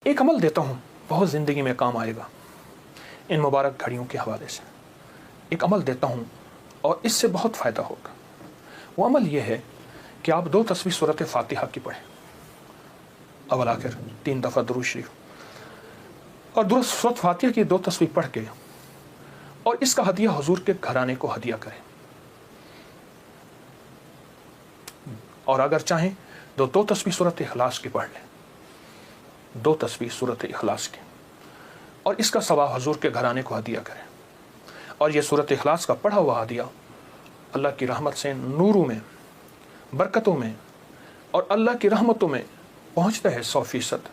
ایک عمل دیتا ہوں، بہت زندگی میں کام آئے گا ان مبارک گھڑیوں کے حوالے سے۔ ایک عمل دیتا ہوں اور اس سے بہت فائدہ ہوگا۔ وہ عمل یہ ہے کہ آپ 2 تسبیح سورۃ فاتحہ کی پڑھیں، اول آخر 3 دفعہ درود شریف، اور سورۃ فاتحہ کی 2 تسبیح پڑھ کے اور اس کا ہدیہ حضور کے گھرانے کو ہدیہ کریں۔ اور اگر چاہیں تو 2 تسبیح سورۃ اخلاص کی پڑھ لیں، 2 تسبیح سورۃ اخلاص کی، اور اس کا ثواب حضور کے گھرانے کو ہدیہ کریں۔ اور یہ سورۃ اخلاص کا پڑھا ہوا ہدیہ اللہ کی رحمت سے نوروں میں، برکتوں میں اور اللہ کی رحمتوں میں پہنچتا ہے 100%۔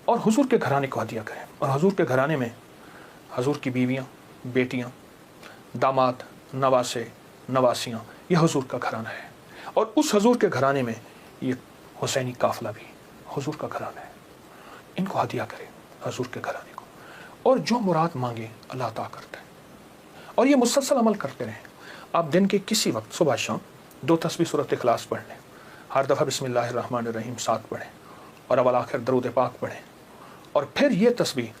اور حضور کے گھرانے کو ہدیہ کریں، اور حضور کے گھرانے میں حضور کی بیویاں، بیٹیاں، داماد، نواسے، نواسیاں، یہ حضور کا گھرانہ ہے۔ اور اس حضور کے گھرانے میں یہ حسینی قافلہ بھی حضور کا گھرانہ ہے۔ ان کو ہدیہ کریں حضور کے گھرانے کو، اور جو مراد مانگے اللہ عطا کرتا ہے۔ اور یہ مسلسل عمل کرتے رہیں۔ آپ دن کے کسی وقت صبح شام 2 تسبیح سورۃ اخلاص پڑھ لیں، ہر دفعہ بسم اللہ الرحمن الرحیم 7 پڑھیں، اور اول آخر درود پاک پڑھیں، اور پھر یہ تسبیح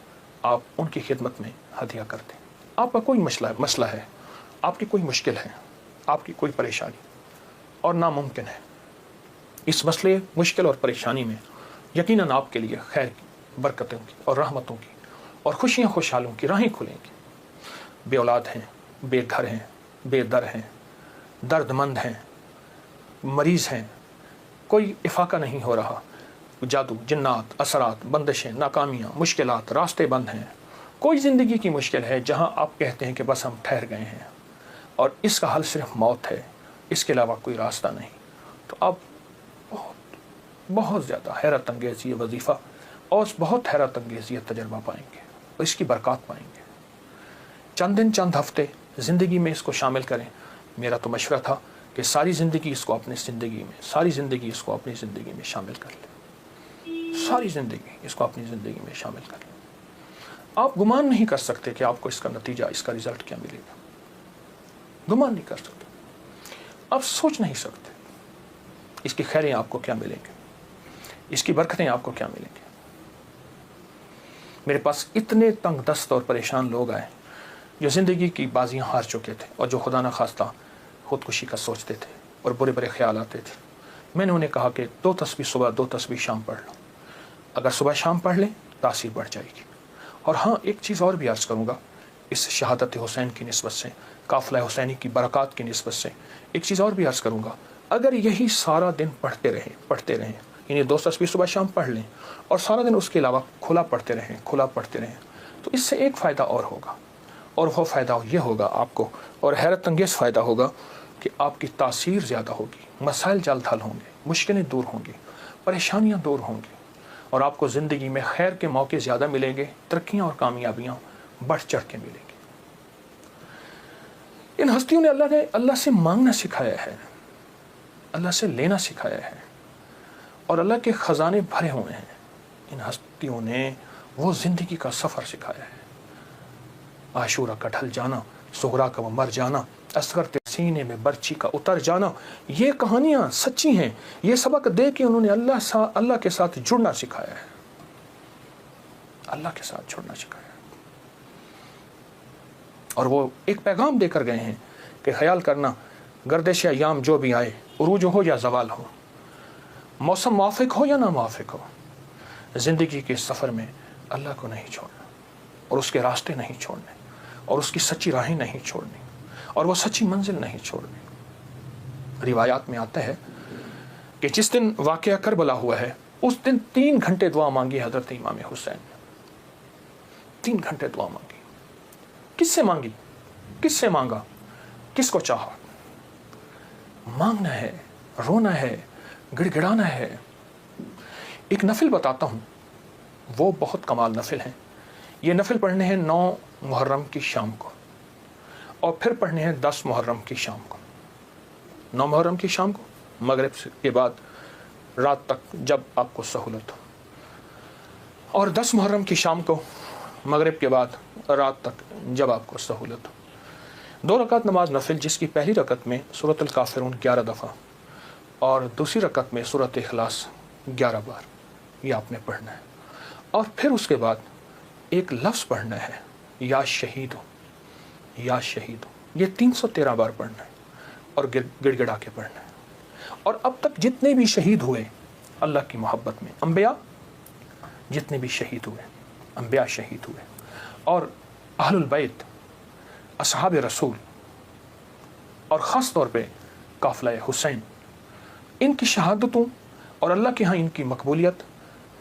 آپ ان کی خدمت میں ہدیہ کر دیں۔ آپ کا کوئی مسئلہ ہے، آپ کی کوئی مشکل ہے، آپ کی کوئی پریشانی اور ناممکن ہے، اس مسئلے، مشکل اور پریشانی میں یقیناً آپ کے لیے خیر کی، برکتوں کی اور رحمتوں کی اور خوشیاں خوشحالوں کی راہیں کھلیں گی۔ بے اولاد ہیں، بے گھر ہیں، بے در ہیں، درد مند ہیں، مریض ہیں، کوئی افاقہ نہیں ہو رہا، جادو، جنات، اثرات، بندشیں، ناکامیاں، مشکلات، راستے بند ہیں، کوئی زندگی کی مشکل ہے جہاں آپ کہتے ہیں کہ بس ہم ٹھہر گئے ہیں اور اس کا حل صرف موت ہے، اس کے علاوہ کوئی راستہ نہیں، تو آپ بہت زیادہ حیرت انگیز یہ وظیفہ اور بہت حیرت انگیز یہ تجربہ پائیں گے اور اس کی برکات پائیں گے۔ چند دن، چند ہفتے زندگی میں اس کو شامل کریں۔ میرا تو مشورہ تھا کہ ساری زندگی اس کو اپنی زندگی میں، ساری زندگی اس کو اپنی زندگی میں شامل کر لیں، ساری زندگی اس کو اپنی زندگی میں شامل کر لیں۔ آپ گمان نہیں کر سکتے کہ آپ کو اس کا نتیجہ، اس کا رزلٹ کیا ملے گا، گمان نہیں کر سکتے، آپ سوچ نہیں سکتے اس کی خیریں آپ کو کیا ملیں گی، اس کی برکتیں آپ کو کیا ملیں گی۔ میرے پاس اتنے تنگ دست اور پریشان لوگ آئے جو زندگی کی بازیاں ہار چکے تھے اور جو خدا نخواستہ خودکشی کا سوچتے تھے اور برے برے خیال آتے تھے۔ میں نے انہیں کہا کہ 2 تسبیح صبح، 2 تسبیح شام پڑھ لو۔ اگر صبح شام پڑھ لیں تاثیر بڑھ جائے گی۔ اور ہاں، ایک چیز اور بھی عرض کروں گا اس شہادت حسین کی نسبت سے، قافلہ حسینی کی برکات کی نسبت سے ایک چیز اور بھی عرض کروں گا۔ اگر یہی سارا دن پڑھتے رہیں، یعنی 2 تسبیح صبح شام پڑھ لیں اور سارا دن اس کے علاوہ کھلا پڑھتے رہیں، تو اس سے ایک فائدہ اور ہوگا، اور وہ فائدہ یہ ہوگا آپ کو، اور حیرت انگیز فائدہ ہوگا کہ آپ کی تاثیر زیادہ ہوگی، مسائل جلد حل ہوں گے، مشکلیں دور ہوں گی، پریشانیاں دور ہوں گی، اور آپ کو زندگی میں خیر کے موقع زیادہ ملیں گے، ترقیاں اور کامیابیاں بڑھ چڑھ کے ملیں گی۔ ان ہستیوں نے اللہ سے مانگنا سکھایا ہے، اللہ سے لینا سکھایا ہے، اور اللہ کے خزانے بھرے ہوئے ہیں۔ ان ہستیوں نے وہ زندگی کا سفر سکھایا ہے۔ عاشورہ کا ڈھل جانا، سغرا کا وہ مر جانا، اصغر تیرے سینے میں برچی کا اتر جانا، یہ کہانیاں سچی ہیں۔ یہ سبق دے کے انہوں نے اللہ کے ساتھ جڑنا سکھایا ہے، اللہ کے ساتھ جڑنا سکھایا ہے۔ اور وہ ایک پیغام دے کر گئے ہیں کہ خیال کرنا، گردش ایام جو بھی آئے، عروج ہو یا زوال ہو، موسم موافق ہو یا نہ موافق ہو، زندگی کے سفر میں اللہ کو نہیں چھوڑنا، اور اس کے راستے نہیں چھوڑنے، اور اس کی سچی راہیں نہیں چھوڑنی، اور وہ سچی منزل نہیں چھوڑنی۔ روایات میں آتا ہے کہ جس دن واقعہ کربلا ہوا ہے اس دن 3 گھنٹے دعا مانگی حضرت امام حسین نے، 3 گھنٹے دعا مانگی۔ کس سے مانگی؟ کس سے مانگا؟ کس کو چاہا؟ مانگنا ہے، رونا ہے، گڑ گڑانا ہے۔ ایک نفل بتاتا ہوں، وہ بہت کمال نفل ہیں۔ یہ نفل پڑھنے ہیں 9 محرم کی شام کو، اور پھر پڑھنے ہیں 10 محرم کی شام کو۔ 9 محرم کی شام کو مغرب کے بعد رات تک جب آپ کو سہولت ہو، اور 10 محرم کی شام کو مغرب کے بعد رات تک جب آپ کو سہولت ہو۔ 2 رکعت نماز نفل، جس کی پہلی رکعت میں سورۃ الکافرون 11 دفعہ اور دوسری رکعت میں سورۃ اخلاص 11 بار، یہ آپ نے پڑھنا ہے۔ اور پھر اس کے بعد ایک لفظ پڑھنا ہے، یا شہید ہو، یا شہید ہو، یہ 313 بار پڑھنا ہے اور گڑ گڑا کے پڑھنا ہے۔ اور اب تک جتنے بھی شہید ہوئے اللہ کی محبت میں، انبیاء جتنے بھی شہید ہوئے، انبیاء شہید ہوئے، اور اہل البیت، اصحاب رسول، اور خاص طور پہ قافلہ حسین، ان کی شہادتوں اور اللہ کے ہاں ان کی مقبولیت،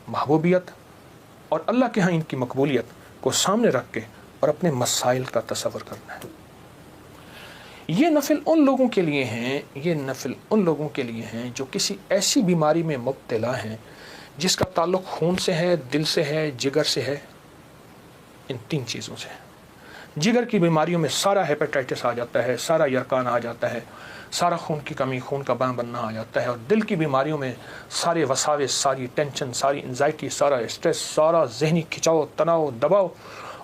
محبوبیت، اور اللہ کے ہاں ان کی مقبولیت کو سامنے رکھ کے اور اپنے مسائل کا تصور کرنا ہے۔ یہ نفل ان لوگوں کے لیے ہیں، یہ نفل ان لوگوں کے لیے ہیں جو کسی ایسی بیماری میں مبتلا ہیں جس کا تعلق خون سے ہے، دل سے ہے، جگر سے ہے، ان 3 چیزوں سے ہے۔ جگر کی بیماریوں میں سارا ہیپیٹائٹس آ جاتا ہے، سارا یرقان آ جاتا ہے، سارا خون کی کمی، خون کا بننا آ جاتا ہے، اور دل کی بیماریوں میں سارے وساوس، ساری ٹینشن، ساری انزائٹی، سارا اسٹریس، سارا ذہنی کھچاؤ، تناؤ، دباؤ،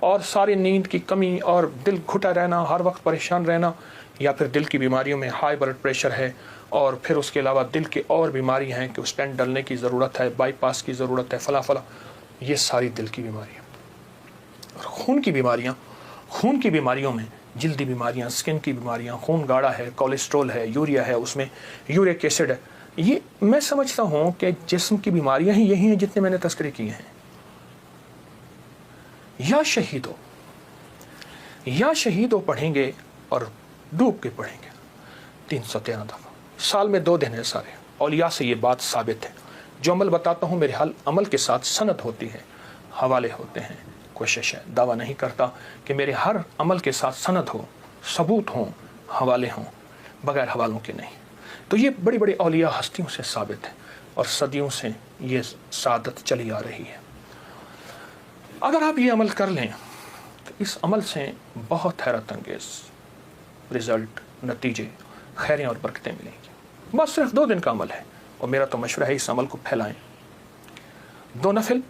اور ساری نیند کی کمی، اور دل گھٹا رہنا، ہر وقت پریشان رہنا، یا پھر دل کی بیماریوں میں ہائی بلڈ پریشر ہے، اور پھر اس کے علاوہ دل کے اور بیماری ہیں کہ اسٹینٹ ڈلنے کی ضرورت ہے، بائی پاس کی ضرورت ہے، فلاں فلاں، یہ ساری دل کی بیماریاں۔ اور خون کی بیماریوں میں جلدی بیماریاں، سکن کی بیماریاں، خون گاڑھا ہے، کولیسٹرول ہے، یوریا ہے، اس میں یورک ایسڈ ہے، یہ میں سمجھتا ہوں کہ جسم کی بیماریاں ہی یہی ہیں جتنے میں نے تذکرے کیے ہیں۔ یا شہید ہو، یا شہید ہو پڑھیں گے اور ڈوب کے پڑھیں گے 313 دفعہ، سال میں 2 دن ہے سارے۔ اولیاء سے یہ بات ثابت ہے، جو عمل بتاتا ہوں میرے عمل کے ساتھ سند ہوتی ہے، حوالے ہوتے ہیں۔ کوشش ہے، دعویٰ نہیں کرتا کہ میرے ہر عمل کے ساتھ سند ہو، ثبوت ہوں، حوالے ہوں، بغیر حوالوں کے نہیں۔ تو یہ بڑی بڑی اولیاء ہستیوں سے ثابت ہے، اور صدیوں سے یہ سعادت چلی آ رہی ہے۔ اگر آپ یہ عمل کر لیں تو اس عمل سے بہت حیرت انگیز رزلٹ، نتیجے، خیریں اور برکتیں ملیں گی۔ بس صرف 2 دن کا عمل ہے، اور میرا تو مشورہ ہے اس عمل کو پھیلائیں۔ 2 نفل،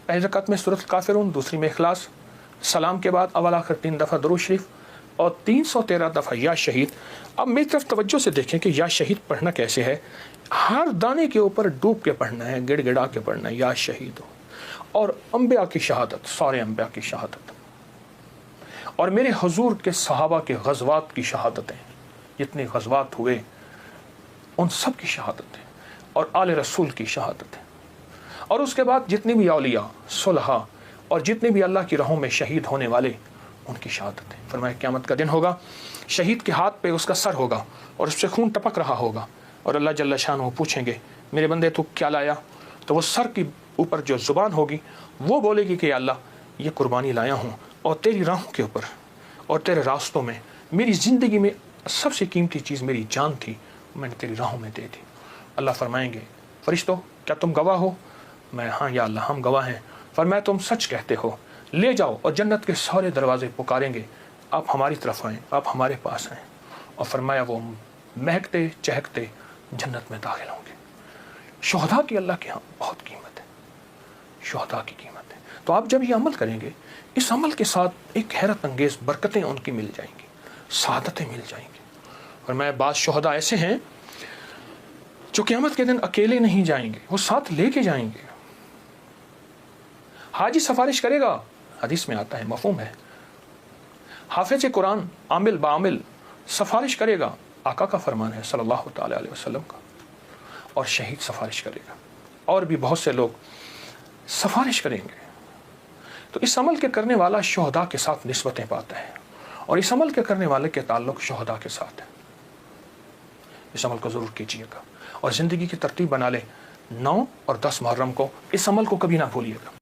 پہلی رکعت میں سورۃ الکافرون، دوسری میں اخلاص، سلام کے بعد اول آخر 3 دفعہ درود شریف، اور 313 دفعہ یا شہید۔ اب میری طرف توجہ سے دیکھیں کہ یا شہید پڑھنا کیسے ہے۔ ہر دانے کے اوپر ڈوب کے پڑھنا ہے، گڑ گڑا کے پڑھنا ہے، یا شہید ہو۔ اور انبیاء کی شہادت، سارے انبیاء کی شہادت، اور میرے حضور کے صحابہ کے غزوات کی شہادتیں، جتنے غزوات ہوئے ان سب کی شہادتیں، اور آل رسول کی شہادتیں، اور اس کے بعد جتنے بھی اولیاء، صلحاء، اور جتنے بھی اللہ کی راہوں میں شہید ہونے والے، ان کی شہادتیں۔ فرمایا قیامت کا دن ہوگا، شہید کے ہاتھ پہ اس کا سر ہوگا، اور اس سے خون ٹپک رہا ہوگا، اور اللہ جل شانہ پوچھیں گے میرے بندے تو کیا لایا؟ تو وہ سر کی اوپر جو زبان ہوگی وہ بولے گی کہ اللہ یہ قربانی لایا ہوں، اور تیری راہوں کے اوپر اور تیرے راستوں میں، میری زندگی میں سب سے قیمتی چیز میری جان تھی، میں نے تیری راہوں میں دے دی۔ اللہ فرمائیں گے فرشتوں کیا تم گواہ ہو؟ میں ہاں یا اللہ ہم گواہ ہیں۔ فرمایا تم سچ کہتے ہو، لے جاؤ، اور جنت کے سارے دروازے پکاریں گے آپ ہماری طرف آئیں، آپ ہمارے پاس آئیں۔ اور فرمایا وہ مہکتے چہکتے جنت میں داخل ہوں گے۔ شہداء کی اللہ کے ہاں بہت قیمت ہے، شہداء کی قیمت ہے۔ تو آپ جب یہ عمل کریں گے، اس عمل کے ساتھ ایک حیرت انگیز برکتیں ان کی مل جائیں گی، سعادتیں مل جائیں گی۔ اور میں بعض شہداء ایسے ہیں جو قیامت کے دن اکیلے نہیں جائیں گے، وہ ساتھ لے کے جائیں گے۔ حاجی سفارش کرے گا، حدیث میں آتا ہے، مفہوم ہے۔ حافظ قرآن عامل بعامل سفارش کرے گا، آقا کا فرمان ہے صلی اللہ تعالی علیہ وسلم کا۔ اور شہید سفارش کرے گا، اور بھی بہت سے لوگ سفارش کریں گے۔ تو اس عمل کے کرنے والا شہداء کے ساتھ نسبتیں پاتا ہے، اور اس عمل کے کرنے والے کے تعلق شہداء کے ساتھ ہے۔ اس عمل کو ضرور کیجیے گا، اور زندگی کی ترتیب بنا لے 9 اور 10 محرم کو اس عمل کو کبھی نہ بھولیے گا۔